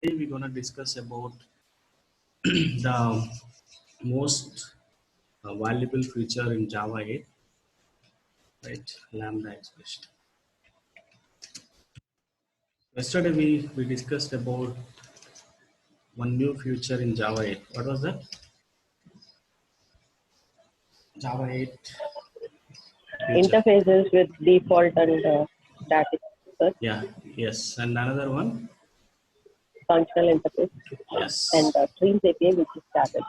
Today we're going to discuss about the most valuable feature in Java 8, right? Lambda expression. Yesterday we discussed about one new feature in Java 8. What was that? Java 8 feature. Interfaces with default and static Yeah, yes. And another one? functional interface and Yes. Streams API, which is static.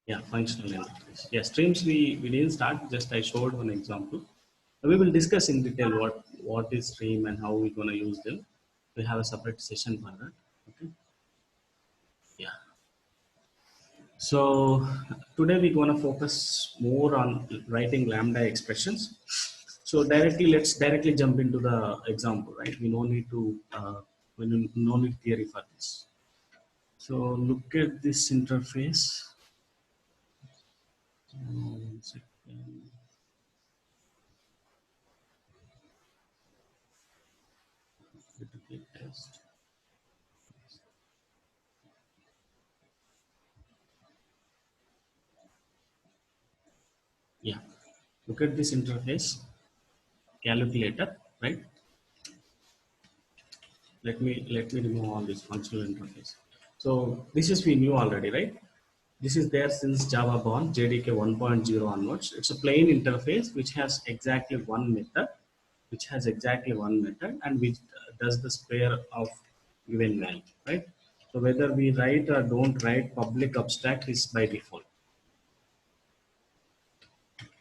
Yeah, functional interface. Yeah, streams we didn't start, just I showed one example. We will discuss in detail what is stream and how we're going to use them. We have a separate session for that. Okay. Yeah. So today we're going to focus more on writing lambda expressions. So let's directly jump into the example, right? We no need to, no need theory for this. So look at this interface. One second. Test. Yeah, look at this interface calculator, right? Let me remove all this functional interface. So this is we knew already, right? This is there since Java born JDK 1.0 onwards. It's a plain interface which has exactly one method, and which does the spare of given value, right? So whether we write or don't write, public abstract is by default,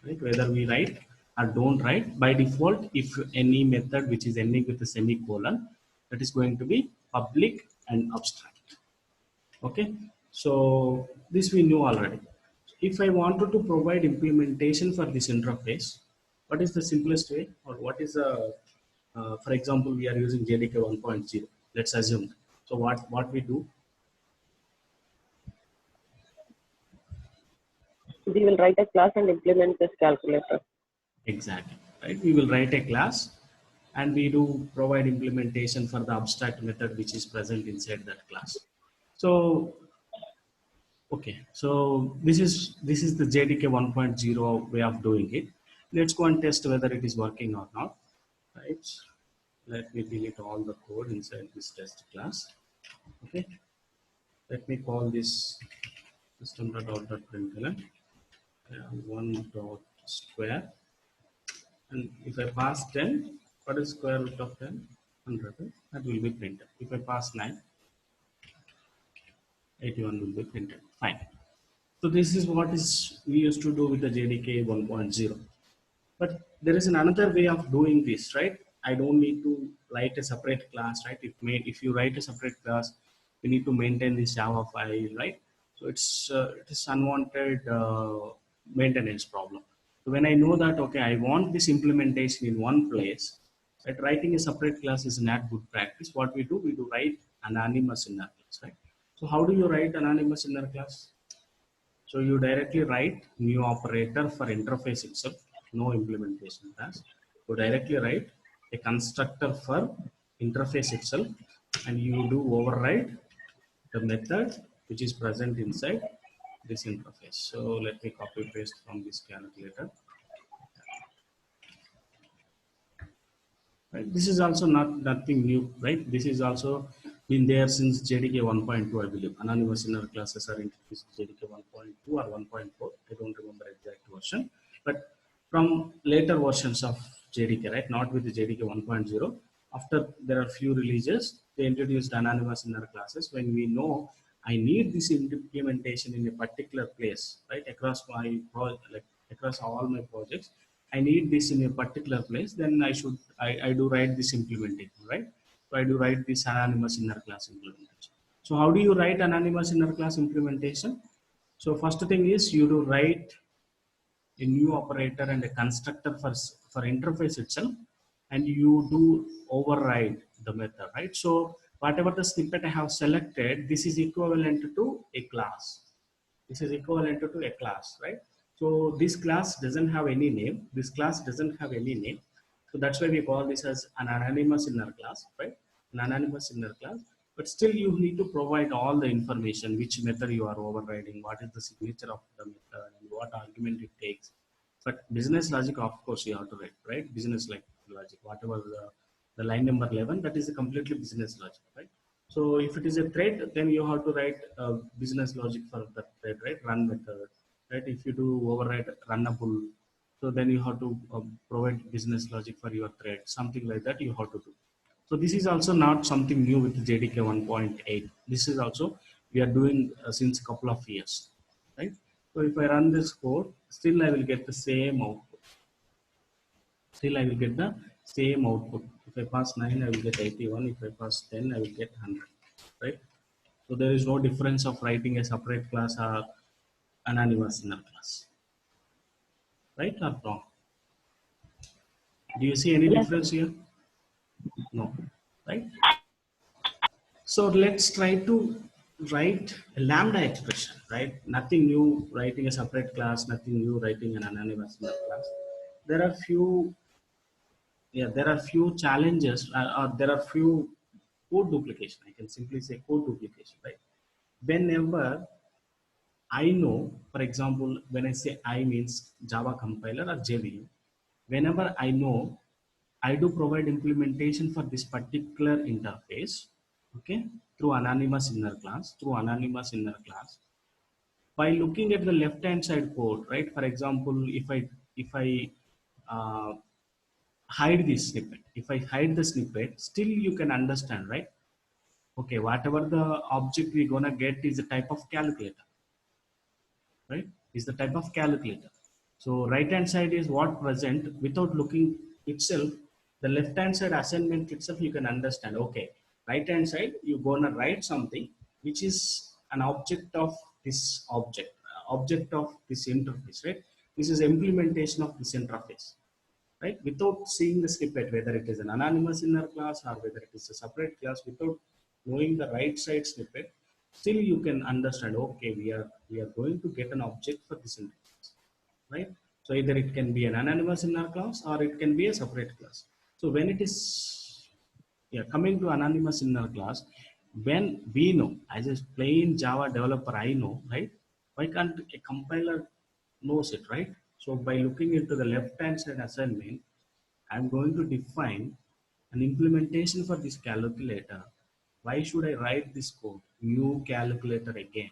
right? Whether we write or don't write, by default, if any method which is ending with a semicolon, that is going to be public and abstract. Okay, so this we knew already. If I wanted to provide implementation for this interface, what is the simplest way, or what is the for example, we are using JDK 1.0, let's assume. So what we do? We will write a class and implement this calculator. Exactly, right? We will write a class and we do provide implementation for the abstract method which is present inside that class. So, okay, so this is the JDK 1.0 way of doing it. Let's go and test whether it is working or not, right? Let me delete all the code inside this test class. Okay, let me call this system.out.println one dot square. And if I pass 10, what is square root of 10? 100. That will be printed. If I pass 9, 81 will be printed. Fine. So this is what is we used to do with the JDK 1.0. But there is another way of doing this, right? I don't need to write a separate class, right? If you write a separate class, you need to maintain this Java file, right? So it is unwanted maintenance problem. So when I know that, okay, I want this implementation in one place, right? Writing a separate class is not good practice. What we do write anonymous inner class, right? So how do you write anonymous inner class? So you directly write new operator for interface itself, no implementation class. You directly write a constructor for interface itself, and you do override the method which is present inside this interface. So let me copy paste from this calculator. Right? This is also nothing new, right? This is also been there since JDK 1.2, I believe. Anonymous inner classes are introduced in JDK 1.2 or 1.4. I don't remember exact version, but from later versions of JDK, right? Not with the JDK 1.0. After there are few releases, they introduced anonymous inner classes. When we know I need this implementation in a particular place, right? Across my like across all my projects, I need this in a particular place, then I do write this implementation, right? So I do write this anonymous inner class implementation. So how do you write anonymous inner class implementation? So first thing is you do write a new operator and a constructor for interface itself, and you do override the method, right? So whatever the snippet I have selected, this is equivalent to a class. This is equivalent to a class, right? So this class doesn't have any name. This class doesn't have any name. So that's why we call this as an anonymous inner class, right? An anonymous inner class. but still you need to provide all the information, which method you are overriding, what is the signature of the method, and what argument it takes. But business logic, of course, you have to write, right? Business like logic, whatever the line number 11, that is a completely business logic, right? So if it is a thread, then you have to write business logic for that thread, right? Run method, right? If you do override runnable, so then you have to provide business logic for your thread, something like that you have to do. So this is also not something new with JDK 1.8. This is also we are doing since a couple of years, right? So if I run this code, still I will get the same output. Still I will get the same output. If I pass 9, I will get 81. If I pass 10, I will get 100, right? So there is no difference of writing a separate class or anonymous inner class, right or wrong? Do you see any Yes. difference here? No, right? So let's try to write a lambda expression, right? Nothing new writing a separate class, nothing new writing an anonymous inner class. There are few, yeah, there are few challenges, or there are few code duplication. I can simply say code duplication, right? Whenever I know, for example, when I say I means Java compiler or JVM, whenever I know I do provide implementation for this particular interface, okay, through anonymous inner class, by looking at the left hand side code, right? For example, if I uh, hide this snippet, if I hide the snippet, still you can understand, right? Okay, whatever the object we're gonna get is a type of calculator, right? Is the type of calculator. So right hand side is what present without looking itself. The left hand side assignment itself you can understand. Okay, right hand side you're gonna write something which is an object of this object of this interface, right? This is implementation of this interface, right? Without seeing the snippet, whether it is an anonymous inner class or whether it is a separate class, without knowing the right side snippet, still you can understand, okay, we are going to get an object for this interface, right? So either it can be an anonymous inner class or it can be a separate class. So when it is, yeah, coming to anonymous inner class, when we know as a plain Java developer, I know, right? Why can't a compiler knows it, right? So by looking into the left hand side assignment, I'm going to define an implementation for this calculator. Why should I write this code? New calculator again,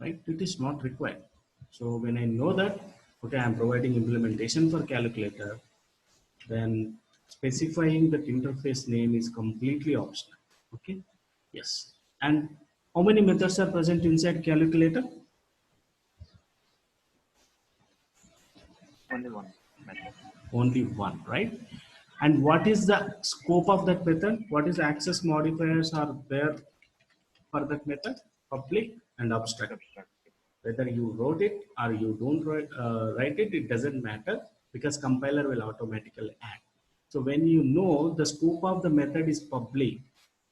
right? It is not required. So when I know that, okay, I'm providing implementation for calculator, then specifying that interface name is completely optional. Okay. Yes. And how many methods are present inside calculator? Only one method. Only one, right? And what is the scope of that method? What is the access modifiers are there for that method? Public and abstract. Abstract. Whether you wrote it or you don't write it, it doesn't matter because compiler will automatically add. So when you know the scope of the method is public,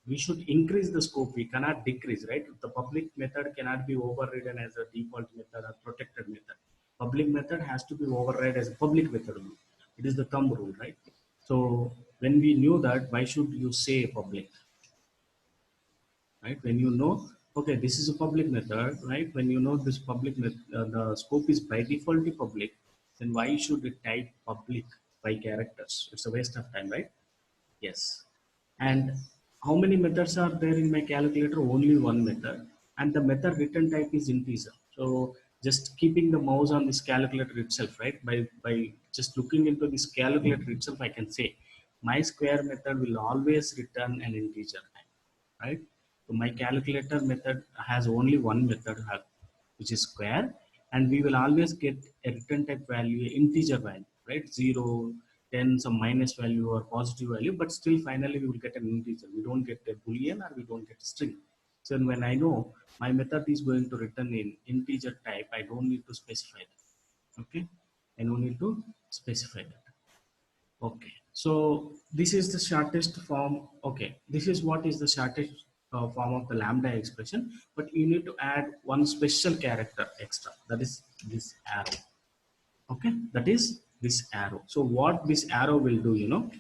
we should increase the scope. We cannot decrease, right? The public method cannot be overridden as a default method or protected method. Public method has to be override as a public method. It is the thumb rule, right? So when we knew that, why should you say public? Right? When you know, okay, this is a public method, right? When you know this public method, the scope is by default public, then why should it type public by characters? It's a waste of time, right? Yes. And how many methods are there in my calculator? Only one method. And the method return type is integer. So just keeping the mouse on this calculator itself, right? By just looking into this calculator itself, I can say my square method will always return an integer type, right? So my calculator method has only one method, which is square, and we will always get a return type value, integer value, right? 0, 10, some minus value or positive value, but still finally we will get an integer. We don't get a boolean or we don't get a string. So when I know my method is going to return in integer type, I don't need to specify that. Okay, I don't need to specify that. Okay, so this is the shortest form. Okay, this is what is the shortest form of the lambda expression, but you need to add one special character extra, that is this arrow. Okay, that is this arrow. So what this arrow will do, you know,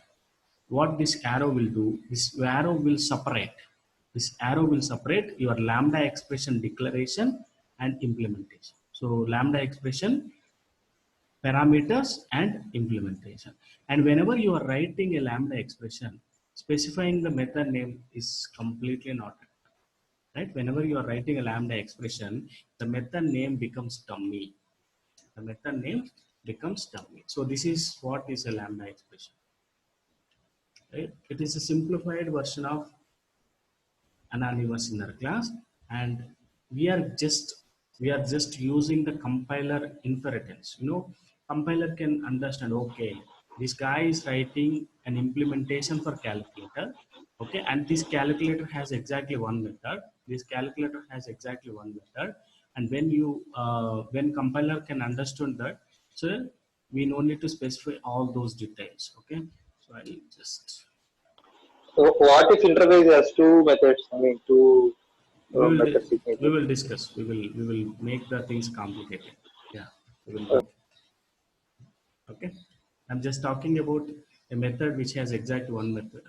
what this arrow will do, this arrow will separate. This arrow will separate your lambda expression declaration and implementation. So lambda expression, parameters and implementation. And whenever you are writing a lambda expression, specifying the method name is completely not required, right? Whenever you are writing a lambda expression, the method name becomes dummy. The method name becomes dummy. So this is what is a lambda expression, right? It is a simplified version of anonymous inner class, and we are just using the compiler inheritance. Compiler can understand, okay, this guy is writing an implementation for calculator, okay, and this calculator has exactly one method, this calculator has exactly one method. And when compiler can understand that, so we no need to specify all those details. Okay, so I'll just, So what if interface has two methods? I mean, two we will method we signatures. will discuss, we will make the things complicated. Yeah, we will go. Okay, I'm just talking about a method which has exact one method,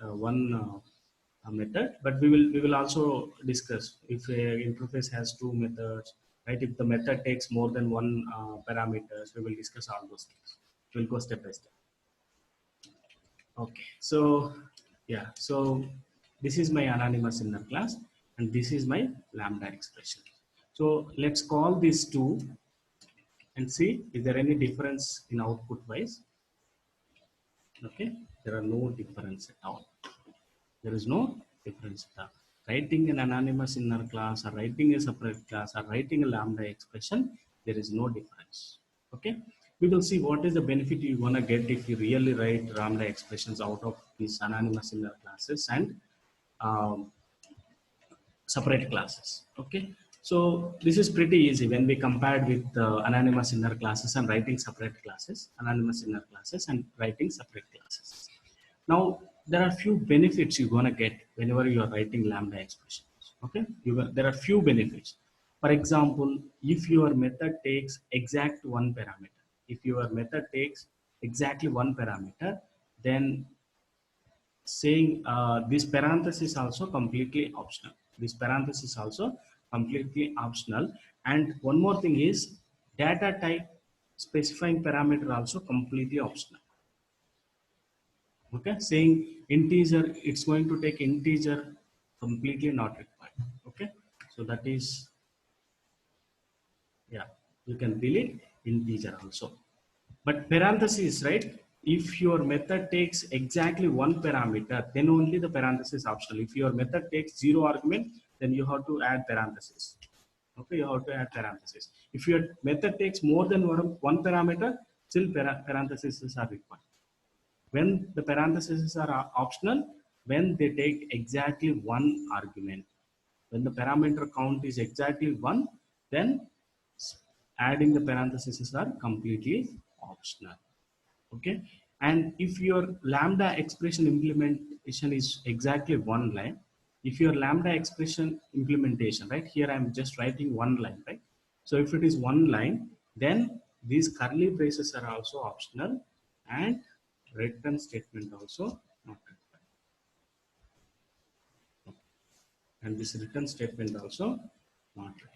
method, but we will also discuss if a interface has two methods, right? If the method takes more than one parameters, we will discuss all those things. We'll go step by step. Okay, so yeah, so this is my anonymous inner class and this is my lambda expression. So let's call these two and see is there any difference in output wise. Okay, there are no difference at all. There is no difference at all. Writing an anonymous inner class or writing a separate class or writing a lambda expression, there is no difference. Okay, we will see what is the benefit you're gonna get if you really write lambda expressions out of these anonymous inner classes and um, separate classes. Okay, so this is pretty easy when we compared with anonymous inner classes and writing separate classes, anonymous inner classes and writing separate classes. Now there are few benefits you're gonna get whenever you are writing lambda expressions. Okay, there are few benefits. For example, if your method takes exact one parameter, if your method takes exactly one parameter, then saying this parenthesis also completely optional. This parenthesis also completely optional. And one more thing is data type specifying parameter also completely optional. Okay, saying integer, it's going to take integer, completely not required. Okay, so that is, yeah, you can delete integer also. But parentheses, right? If your method takes exactly one parameter, then only the parenthesis optional. If your method takes zero argument, then you have to add parenthesis. Okay, you have to add parenthesis. If your method takes more than one parameter, still parentheses are required. When the parentheses are optional, when they take exactly one argument. When the parameter count is exactly one, then adding the parentheses are completely optional. Okay, and if your lambda expression implementation is exactly one line, if your lambda expression implementation, right here I'm just writing one line, right? So if it is one line, then these curly braces are also optional and return statement also not required. And this return statement also not required.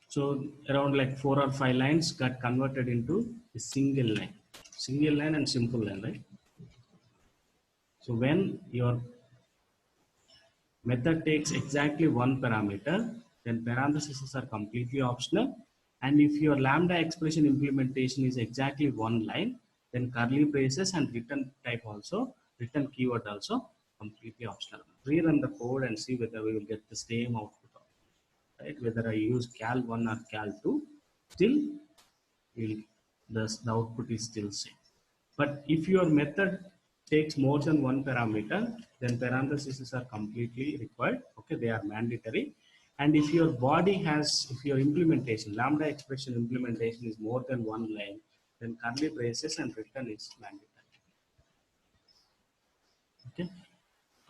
So around like 4 or 5 lines got converted into a single line and simple line, right? So when your method takes exactly one parameter, then parentheses are completely optional. And if your lambda expression implementation is exactly one line, then curly braces and return type also, return keyword also completely optional. Rerun the code and see whether we will get the same output, right? Whether I use cal1 or cal2, still the output is still same. But if your method takes more than one parameter, then parentheses are completely required. Okay, they are mandatory. And if your body has, if your implementation, lambda expression implementation is more than one line, then curly braces and return is mandatory. Okay.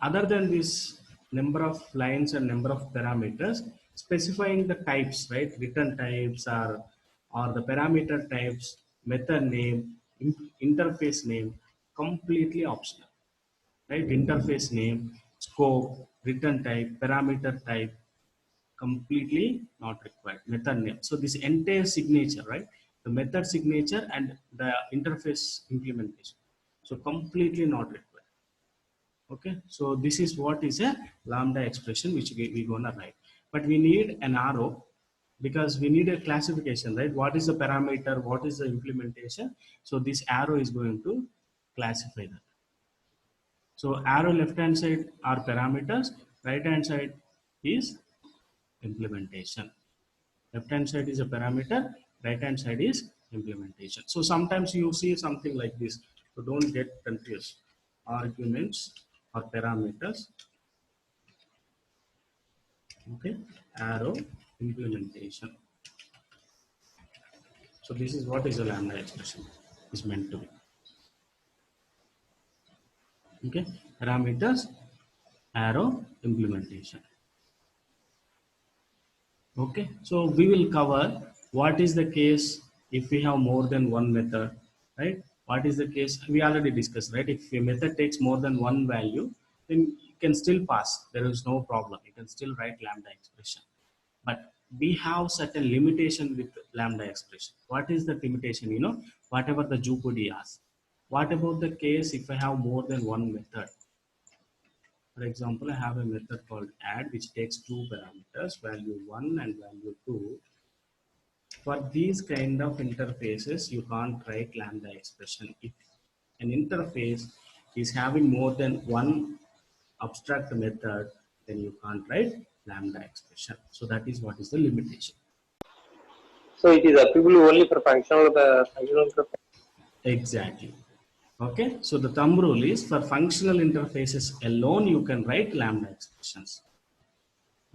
Other than this number of lines and number of parameters, specifying the types, right? Return types or or the parameter types, method name, interface name, completely optional, right? Interface name, scope, return type, parameter type, completely not required. Method name. So this entire signature, right? The method signature and the interface implementation. So completely not required. Okay. So this is what is a lambda expression which we gonna write. But we need an arrow because we need a classification, right? What is the parameter? What is the implementation? So this arrow is going to classify that. So arrow left hand side are parameters, right hand side is implementation. Left hand side is a parameter, right hand side is implementation. So sometimes you see something like this. So don't get confused. Arguments or parameters. Okay, arrow implementation. So this is what is a lambda expression is meant to be. Okay, parameters, arrow implementation. Okay, so we will cover what is the case if we have more than one method, right? What is the case? We already discussed, right? If a method takes more than one value, then you can still pass. There is no problem. You can still write lambda expression. But we have certain limitation with lambda expression. What is the limitation? You know, whatever the Jupyter asks. What about the case if I have more than one method? For example, I have a method called add which takes two parameters, value 1 and value 2. For these kind of interfaces, you can't write lambda expression. If an interface is having more than one abstract method, then you can't write lambda expression. So that is what is the limitation. So it is applicable only for functional interface. Exactly. Okay, so the thumb rule is for functional interfaces alone, you can write lambda expressions.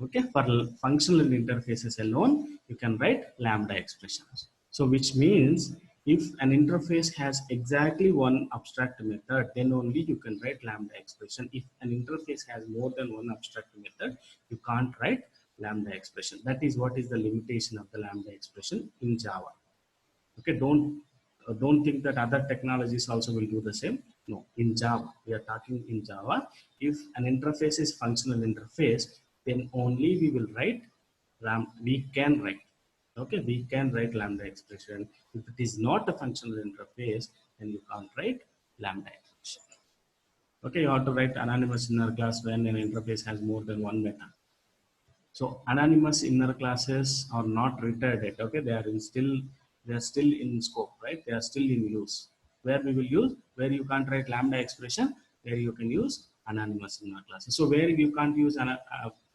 Okay, for functional interfaces alone, you can write lambda expressions. So which means if an interface has exactly one abstract method, then only you can write lambda expression. If an interface has more than one abstract method, you can't write lambda expression. That is what is the limitation of the lambda expression in Java. Okay, don't think that other technologies also will do the same. No, in Java, we are talking in Java. If an interface is functional interface, then only we will write we can write. Okay, we can write lambda expression. If it is not a functional interface, then you can't write lambda expression. Okay, you have to write anonymous inner class when an interface has more than one method. So anonymous inner classes are not retired yet. Okay, they are still in scope, right? They are still in use. Where we will use, where you can't write lambda expression, where you can use anonymous inner classes. So where you can't use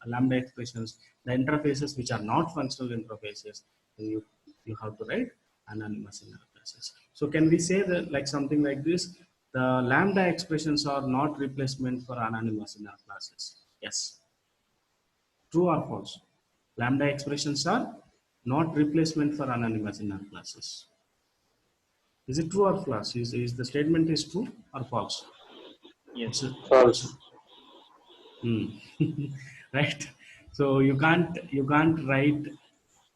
lambda expressions, the interfaces which are not functional interfaces, then you have to write anonymous inner classes. So can we say that like something like this? The lambda expressions are not replacement for anonymous inner classes. Yes. True or false? Lambda expressions are not replacement for anonymous inner classes. Is it true or false? Is the statement is true or false? Yes. False. Hmm. Right. So you can't write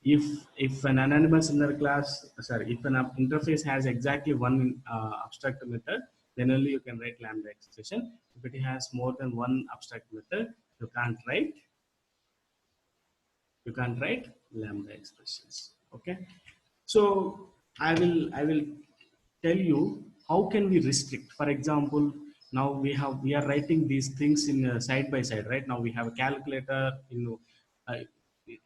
if an anonymous inner class, sorry, if an interface has exactly one abstract method, then only you can write lambda expression. If it has more than one abstract method, you can't write lambda expressions. Okay, so I will tell you how can we restrict. For example, now we are writing these things in side by side. Right now we have a calculator uh,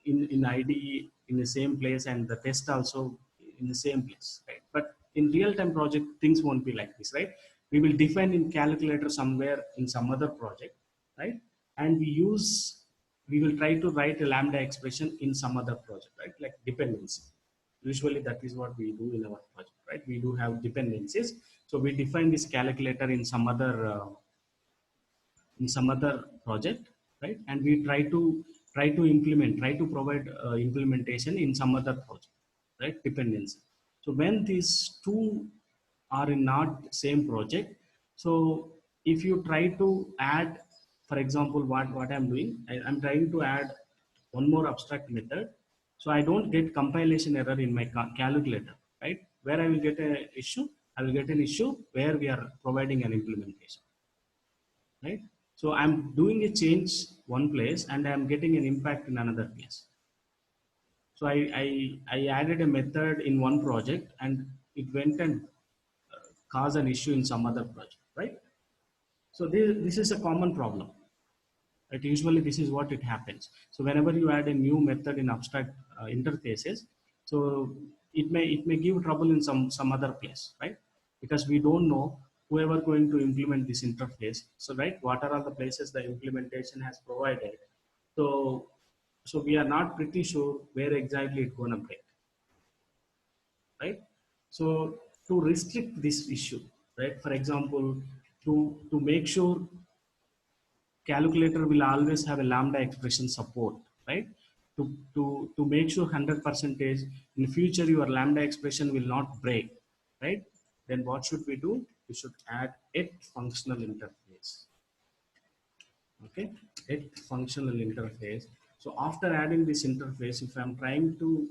in IDE in the same place and the test also in the same place, right? But in real time project things won't be like this, right? We will define in calculator somewhere in some other project, right? And we will try to write a lambda expression in some other project, right? Like dependency. Usually that is what we do in our project, right? We do have dependencies. So we define this calculator in some other project, right? And we try to provide implementation in some other project, right? Dependency. So when these two are in not same project, so if you try to add, for example, what I'm doing, I'm trying to add one more abstract method So I don't get compilation error in my calculator, right? Where I will get a issue, I will get an issue where we are providing an implementation, right? So I'm doing a change one place and I'm getting an impact in another place. So I added a method in one project and it went and caused an issue in some other project, right? So this is a common problem. Right? Usually this is what it happens. So whenever you add a new method in abstract interfaces, so it may give trouble in some other place, right? Because we don't know whoever going to implement this interface. So right, what are all the places the implementation has provided? So we are not pretty sure where exactly it's gonna break, right? So to restrict this issue, right? For example, to make sure calculator will always have a lambda expression support, right? To make sure 100% in future your lambda expression will not break, right? Then what should we do? We should add it functional interface. Okay, it functional interface. So after adding this interface, if I'm trying to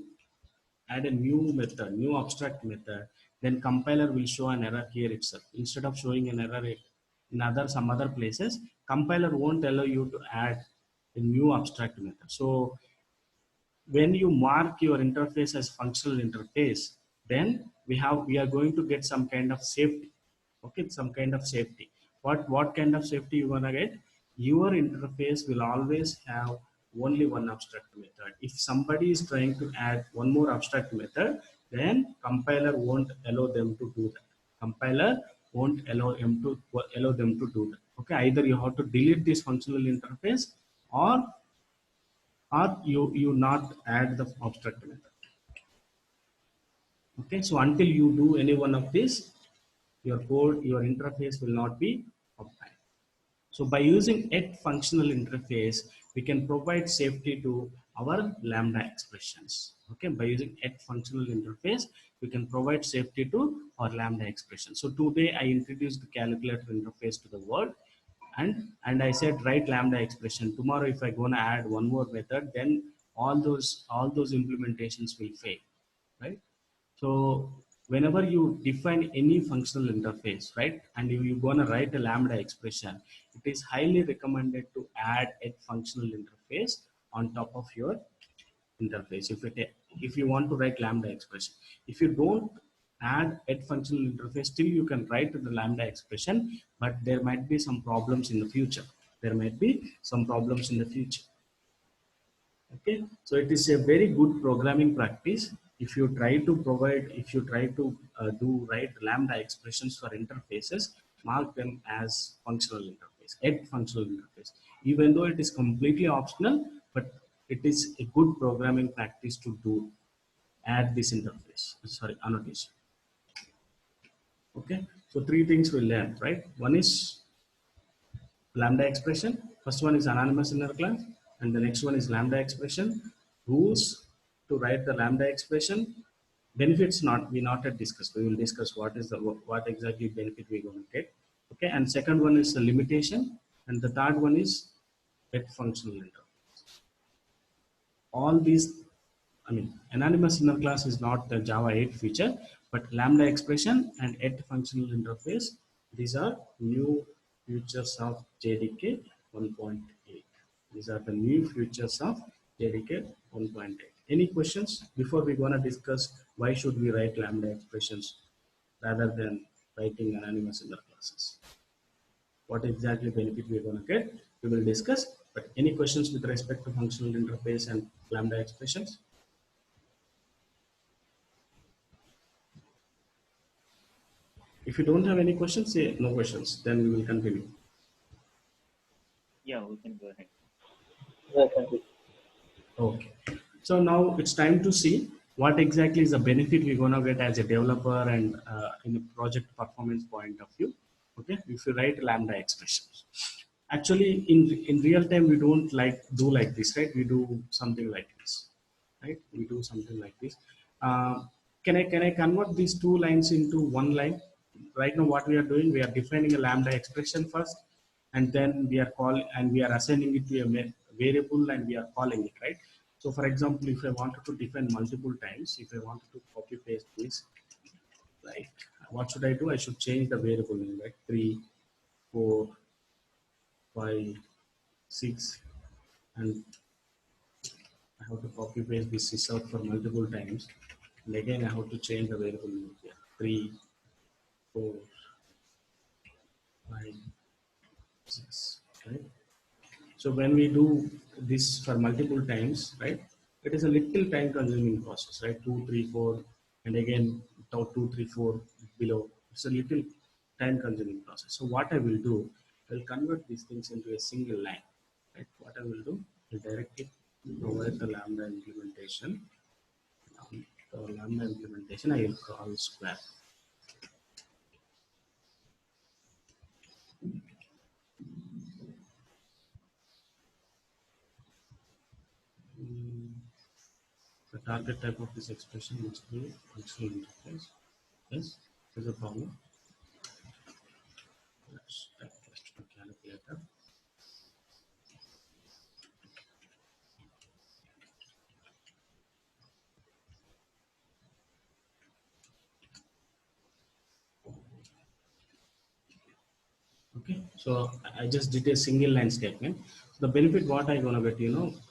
add a new method, new abstract method, then compiler will show an error here itself. Instead of showing an error in some other places, compiler won't allow you to add a new abstract method. So when you mark your interface as functional interface, then we are going to get some kind of safety. Okay, some kind of safety. What kind of safety you gonna get? Your interface will always have only one abstract method. If somebody is trying to add one more abstract method, then compiler won't allow them to do that. Compiler won't allow them to do that. Okay, either you have to delete this functional interface, or you not add the abstract method. Okay, so until you do any one of these, your code, your interface will not be uptime. So by using it functional interface, we can provide safety to our lambda expressions. Okay, by using it functional interface, we can provide safety to our lambda expression. So today I introduced the calculator interface to the world, and I said write lambda expression. Tomorrow if I gonna add one more method, then all those implementations will fail, right? So whenever you define any functional interface, right, and you're gonna write a lambda expression, it is highly recommended to add a functional interface on top of your interface. If you want to write lambda expression, if you don't add a functional interface, still you can write the lambda expression, but there might be some problems in the future. There might be some problems in the future. Okay, so it is a very good programming practice. If you try to do write lambda expressions for interfaces, mark them as functional interface, add functional interface. Even though it is completely optional, but it is a good programming practice to do, add this interface, sorry, annotation. Okay, so three things we learned, right? One is lambda expression. First one is anonymous inner class, and the next one is lambda expression. Rules to write the lambda expression. Benefits we not yet discussed. We will discuss what exactly benefit we're going to get. Okay, and second one is the limitation, and the third one is get functional interface. All these, I mean, anonymous inner class is not the Java 8 feature, but lambda expression and et functional interface, these are new features of JDK 1.8. These are the new features of JDK 1.8. Any questions before we're gonna discuss why should we write lambda expressions rather than writing anonymous inner classes? What exactly benefit we're gonna get, we will discuss. But any questions with respect to functional interface and lambda expressions? If you don't have any questions, say no questions. Then we will continue. Yeah, we can go ahead. Yeah, thank you. Okay. So now it's time to see what exactly is the benefit we're gonna get as a developer and in a project performance point of view. Okay. If you write lambda expressions, actually in real time we don't do like this, right? We do something like this, right? We do something like this. Can I convert these two lines into one line? Right now, what we are doing, we are defining a lambda expression first, and then we are assigning it to a variable, and we are calling it, right? So for example, if I wanted to define multiple times, if I wanted to copy paste this, like what should I do? I should change the variable name, like 3, 4, 5, 6, and I have to copy paste this sys out for multiple times. And again, I have to change the variable name here. 3, 4, 5, 6, right? So when we do this for multiple times, right, it is a little time consuming process, right? 2, 3, 4, and again, 2, 3, 4 below. It's a little time consuming process. So what I will do, I will convert these things into a single line, right? What I will do, I will directly provide the lambda implementation. The lambda implementation I will call square. The target type of this expression must be functional interface. Yes, there's a problem. Let's type just a calculator. Okay, so I just did a single line statement. The benefit what I gonna get,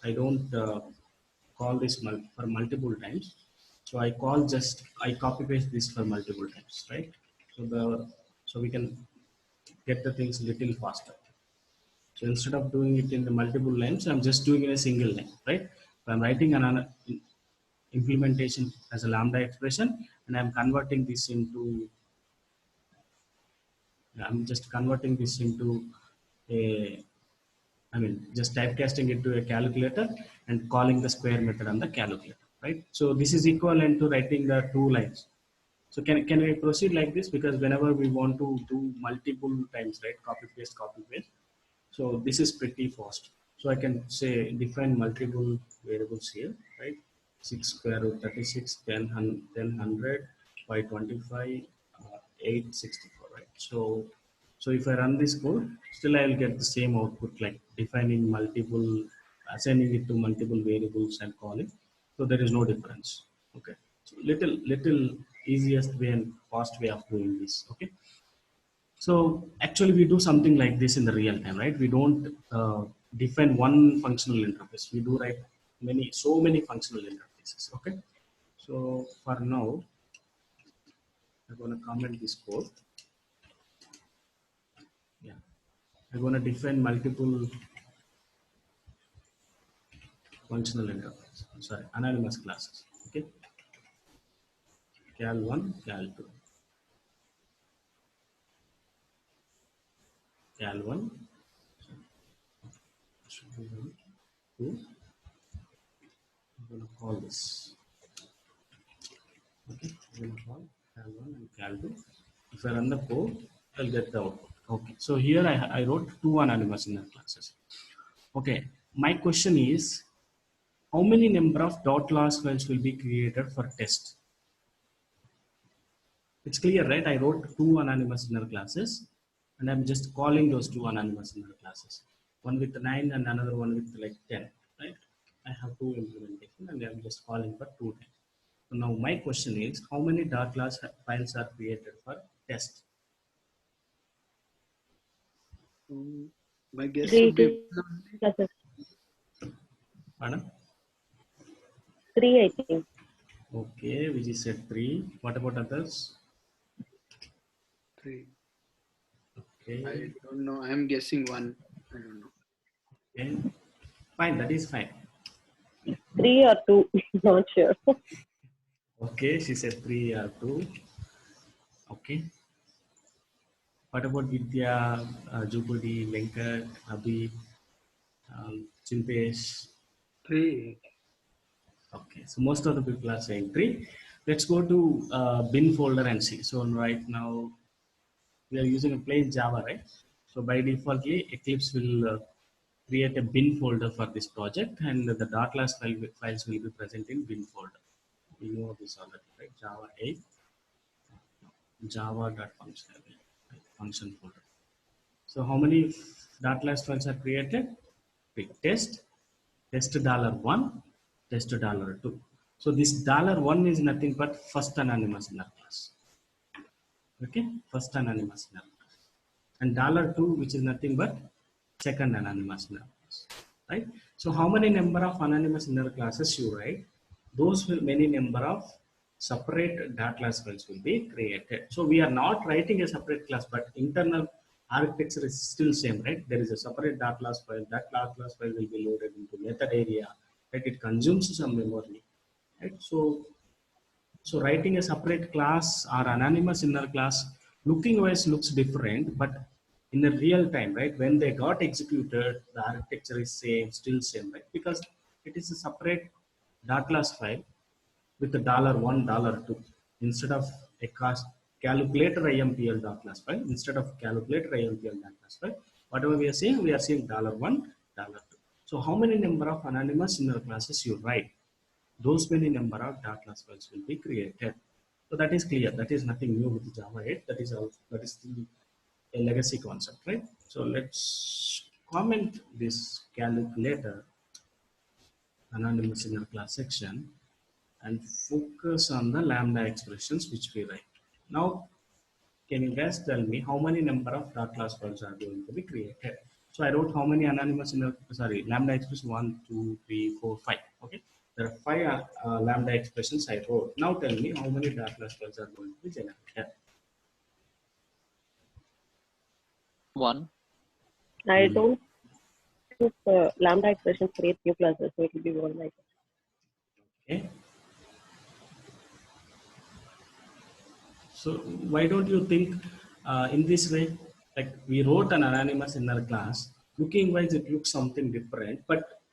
I don't call this for multiple times. So I copy paste this for multiple times, right? So we can get the things little faster. So instead of doing it in the multiple lines, I'm just doing it in a single line, right? So I'm writing an implementation as a lambda expression, and I'm converting this into I'm just converting this into just typecasting it to a calculator and calling the square method on the calculator, right? So this is equivalent to writing the two lines. So can we proceed like this? Because whenever we want to do multiple times, right, copy paste. So this is pretty fast. So I can say define multiple variables here, right? 6 square root 36, 10, 100, 525, 864, right? So if I run this code, still I will get the same output, like defining multiple, assigning it to multiple variables and calling. So there is no difference. Okay. So little easiest way and fast way of doing this. Okay. So actually we do something like this in the real time, right? We don't define one functional interface. We do write so many functional interfaces. Okay. So for now, I'm going to comment this code. Yeah. I'm going to define multiple functional interfaces. Sorry, anonymous classes. Okay. Cal1, Cal2. Cal1 should be 1, 2. I'm going to call this. Okay, I'm going to call Cal1 and Cal2. If I run the code, I'll get the output. Okay, so here I wrote two anonymous inner classes. Okay, my question is, how many number of dot class files will be created for test? It's clear, right? I wrote two anonymous inner classes, and I'm just calling those two anonymous inner classes. One with 9 and another one with like 10, right? I have two implementation and I'm just calling for 2 times. So now my question is, how many dot class files are created for test? My guess Three would be classes. Pardon? 3, I think. Okay, which is said 3. What about others? 3. Okay. I don't know. I'm guessing 1. I don't know. Okay. Fine, that is fine. 3 or 2, not sure. Okay, she said 3 or 2. Okay. What about Vidya, Jupudi, Venkat, Abhi, Chintesh? 3. Okay, so most of the people are saying 3. Let's go to bin folder and see. So right now we are using a plain Java, right? So by defaultly Eclipse will create a bin folder for this project, and the .class files will be present in bin folder. We know this already, right? Java 8, java.function, right? Function folder. So how many .class files are created? Test $1, test $2. So this $1 is nothing but first anonymous inner class. Okay, first anonymous inner class. And $2, which is nothing but second anonymous inner class. Right? So how many number of anonymous inner classes you write? Those will many number of separate dot class files will be created. So we are not writing a separate class, but internal architecture is still same, right? There is a separate dot class file. That dot class file will be loaded into method area. Right? It consumes some memory. Right? So writing a separate class or anonymous inner class looking wise looks different, but in the real time, right, when they got executed, the architecture is still same, right? Because it is a separate dot class file with the $1, $2 instead of a calculator IMPL dot class file. Instead of calculator IMPL dot class file, whatever we are saying $1, $2. So how many number of anonymous inner classes you write? Those many number of dot class files will be created. So that is clear. That is nothing new with Java 8. That is a legacy concept, right? So let's comment this calculator anonymous inner class section and focus on the lambda expressions which we write. Now, can you guys tell me how many number of dot class files are going to be created? So I wrote how many anonymous lambda expression 1, 2, 3, 4, 5. Okay, there are 5 lambda expressions I wrote. Now tell me how many dot class files are going to be generated. 1. I don't think lambda expressions create new classes, so it will be more like Okay. So why don't you think in this way, like we wrote an anonymous inner class, looking wise it looks something different, but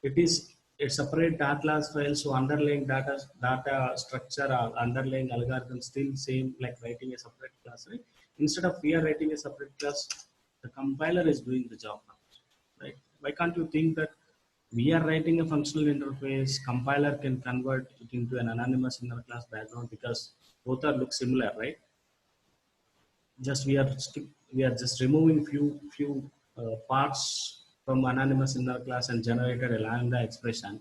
it is a separate data class file, so underlying data structure or underlying algorithm still same like writing a separate class, right? Instead of we are writing a separate class, the compiler is doing the job now, right? Why can't you think that we are writing a functional interface, compiler can convert it into an anonymous inner class background because both are look similar, right? Just we are just removing few parts from anonymous inner class and generated a lambda expression.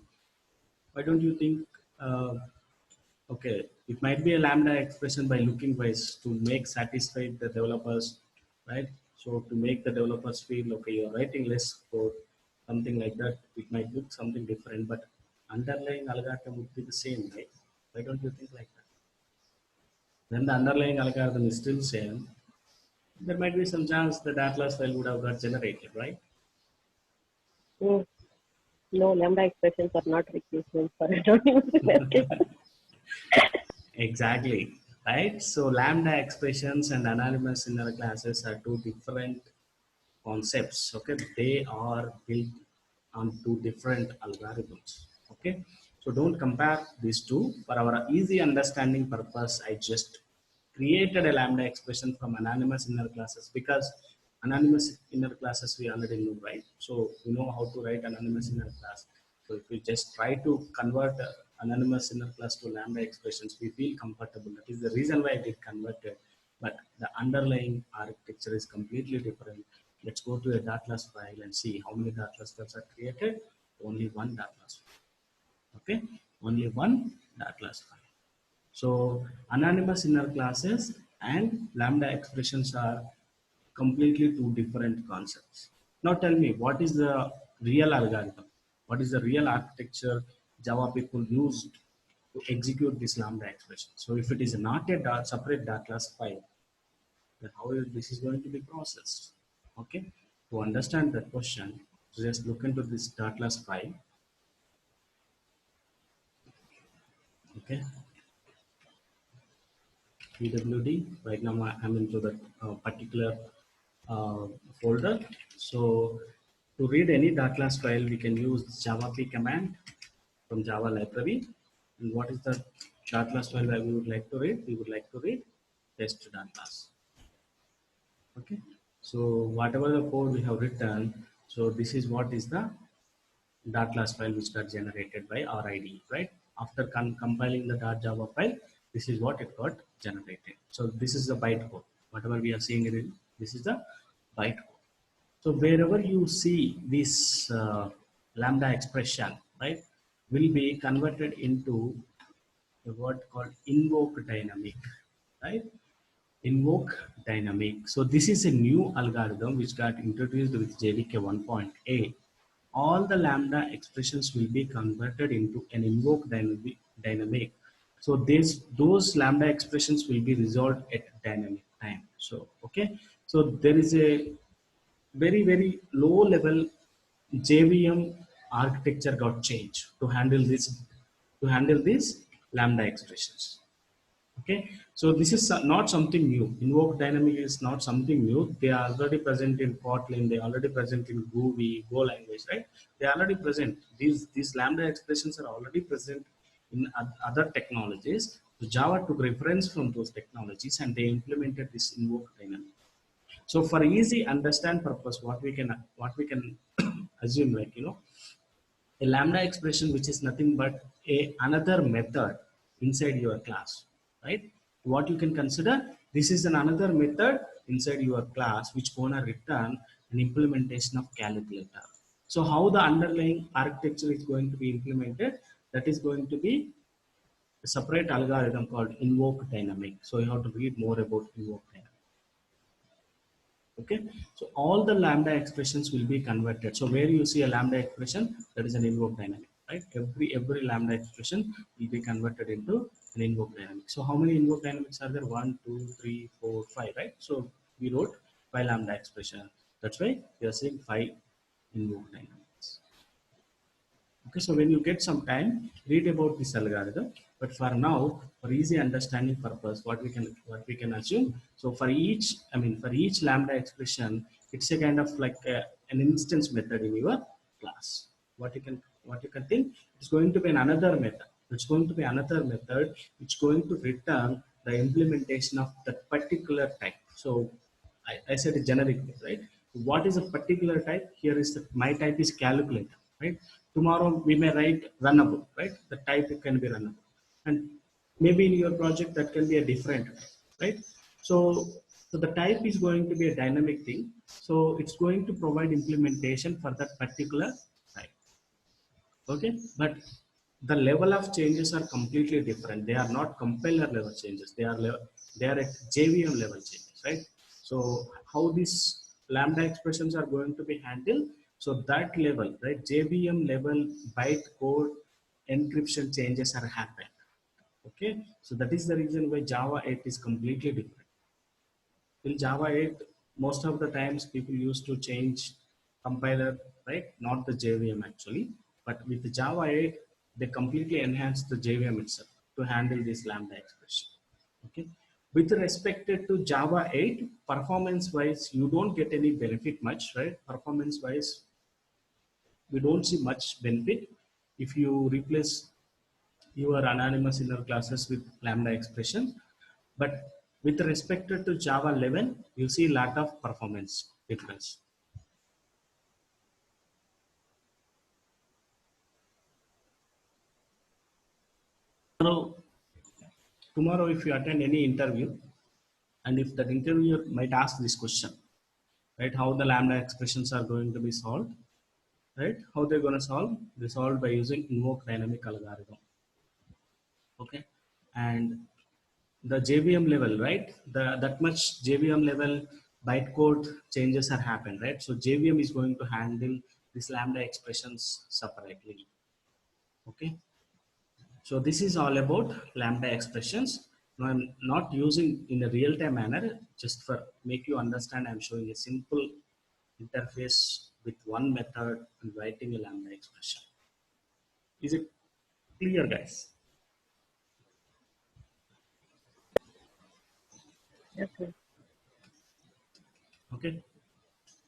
Why don't you think okay, it might be a lambda expression by looking wise to make satisfied the developers, right? So to make the developers feel okay, you're writing less code, something like that. It might look something different, but underlying algorithm would be the same, right? Why don't you think like that? When the underlying algorithm is still same, there might be some chance the Atlas file would have got generated, right? no, lambda expressions are not replacements for anonymous. Exactly, right? So lambda expressions and anonymous inner classes are two different concepts. Okay, they are built on two different algorithms. Okay, so don't compare these two. For our easy understanding purpose, I just created a lambda expression from anonymous inner classes because anonymous inner classes we already know, right? So we know how to write anonymous inner class. So if we just try to convert anonymous inner class to lambda expressions, we feel comfortable. That is the reason why I did convert it. But the underlying architecture is completely different. Let's go to a dot class file and see how many dot class files are created. Only one dot class file. Okay, only one dot class file. So anonymous inner classes and lambda expressions are completely two different concepts. Now tell me, what is the real algorithm? What is the real architecture Java people used to execute this lambda expression? So if it is not a separate dot class file, then how this is going to be processed? Okay, to understand that question, just look into this dot class file. Okay, pwd. Right now I'm into that particular folder. So to read any dot class file, we can use JavaP command from Java library. And what is the dot class file that we would like to read? We would like to read test.class. Okay. So whatever the code we have written, so this is what is the dot class file which got generated by our IDE, right? After compiling the .java file, this is what it got generated. So this is the bytecode. Whatever we are seeing in this is the bytecode. So wherever you see this lambda expression, right? will be converted into a word called invoke dynamic, right? Invoke dynamic. So this is a new algorithm which got introduced with JDK 1.8. All the lambda expressions will be converted into an invoke dynamic. So those lambda expressions will be resolved at dynamic time. So okay, so there is a very low level JVM architecture got changed to handle these lambda expressions. Okay, so this is not something new. Invoke dynamic is not something new. They are already present in Kotlin. They are already present in Groovy, Go language, right? They are already present. These lambda expressions are already present in other technologies. So Java took reference from those technologies and they implemented this invoke dynamic. So for easy understand purpose, what we can assume, like, a lambda expression which is nothing but another method inside your class, right? What you can consider, this is another method inside your class which gonna return an implementation of calculator. So how the underlying architecture is going to be implemented, that is going to be a separate algorithm called invoke dynamic. So you have to read more about invoke dynamic. Okay, so all the lambda expressions will be converted. So where you see a lambda expression, that is an invoke dynamic, right? Every lambda expression will be converted into an invoke dynamic. So how many invoke dynamics are there? 1, 2, 3, 4, 5, right? So we wrote 5 lambda expression. That's why we are saying 5 invoke dynamics. Okay, so when you get some time, read about this algorithm. But for now, for easy understanding purpose, what we can assume. So for each lambda expression, it's a kind of like an instance method in your class. What you can think, it's going to be another method. It's going to be another method which is going to return the implementation of that particular type. So I said a generic thing, right? What is a particular type? Here is my type is calculator, right? Tomorrow we may write runnable, right? The type can be runnable, and maybe in your project that can be a different type, right? So the type is going to be a dynamic thing. So it's going to provide implementation for that particular type. Okay, but the level of changes are completely different. They are not compiler level changes. They are at JVM level changes, right? So how these lambda expressions are going to be handled? So that level, right? JVM level bytecode encryption changes are happening. Okay, so that is the reason why Java 8 is completely different. In Java 8, most of the times people used to change compiler, right? Not the JVM actually, but with the Java 8, they completely enhanced the JVM itself to handle this lambda expression. Okay. With respect to Java 8, performance wise, you don't get any benefit much, right? Performance wise, we don't see much benefit if you replace your anonymous inner classes with lambda expression. But with respect to Java 11, you see a lot of performance difference. Tomorrow, if you attend any interview, and if that interviewer might ask this question, right? How the lambda expressions are going to be solved, right? How they're going to solve? They solve by using invoke dynamic algorithm. Okay, and the JVM level, right? That much JVM level bytecode changes are happened, right? So JVM is going to handle these lambda expressions separately. Okay, so this is all about lambda expressions. Now I'm not using in a real-time manner, just for make you understand. I'm showing a simple interface with one method and writing a lambda expression. Is it clear, guys? Okay. Okay.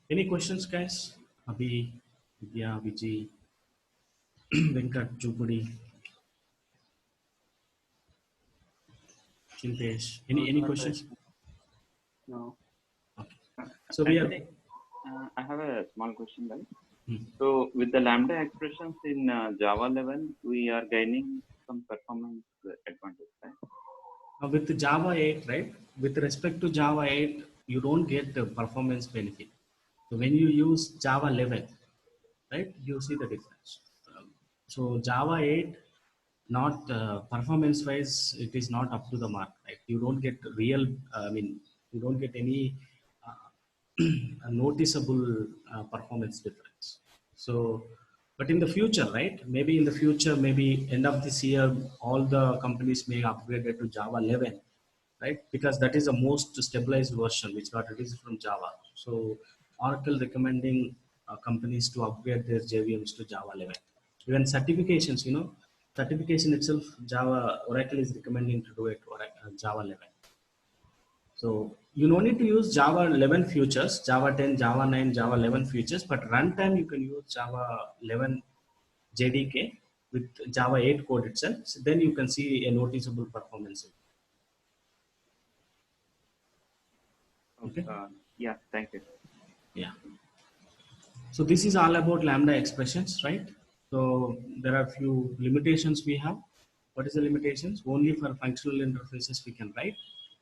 Any questions, guys? Abhi, Vidya, Vijay, Venkat, Jupudi, Chintesh. Any questions? No. Okay. So we are. Actually, I have a small question then. Hmm. So with the lambda expressions in Java 11, we are gaining some performance advantage, right? Now with the Java 8, right? With respect to Java 8, you don't get the performance benefit. So when you use Java 11, right, you see the difference. So Java 8, not performance wise, it is not up to the mark, right? You don't get real, you don't get any uh, a noticeable performance difference. So, but in the future, right? Maybe in the future, maybe end of this year, all the companies may upgrade it to Java 11, right? Because that is the most stabilized version which got released from Java. So Oracle recommending companies to upgrade their JVMs to Java 11. Even certifications, certification itself, Oracle is recommending to do it Java 11. So you don't need to use Java 11 features, Java 10, Java 9, Java 11 features, but runtime you can use Java 11 JDK with Java 8 code itself. So then you can see a noticeable performance. Okay. Yeah, thank you. Yeah. So this is all about Lambda expressions, right? So there are few limitations we have. What is the limitations? Only for functional interfaces we can write,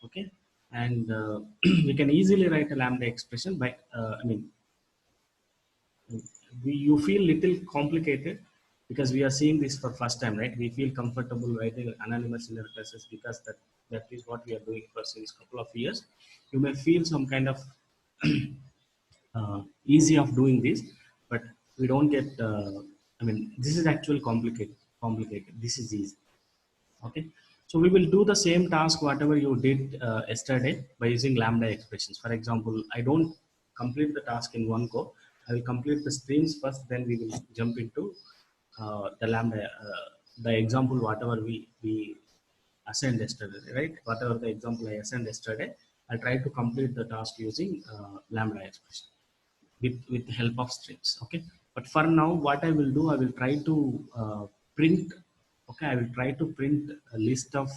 okay? And we can easily write a Lambda expression by, you feel little complicated because we are seeing this for first time, right? We feel comfortable writing anonymous interfaces because that is what we are doing for since couple of years. You may feel some kind of easy of doing this, but we don't get. This is actually complicated. Complicated. This is easy. Okay. So we will do the same task whatever you did yesterday by using Lambda expressions. For example, I don't complete the task in one go. I will complete the streams first, then we will jump into the Lambda, the example whatever we assigned yesterday, right? Whatever the example I assigned yesterday, I'll try to complete the task using Lambda expression with the help of strings. Okay, but for now what I will do, I will try to print, okay, I will try to print a list of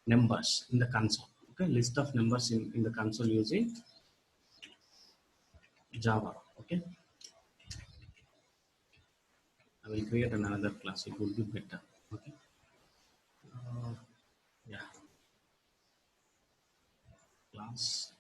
numbers in the console. Okay, list of numbers in the console using Java. Okay, I will create another class, it will be better. Okay, yeah, class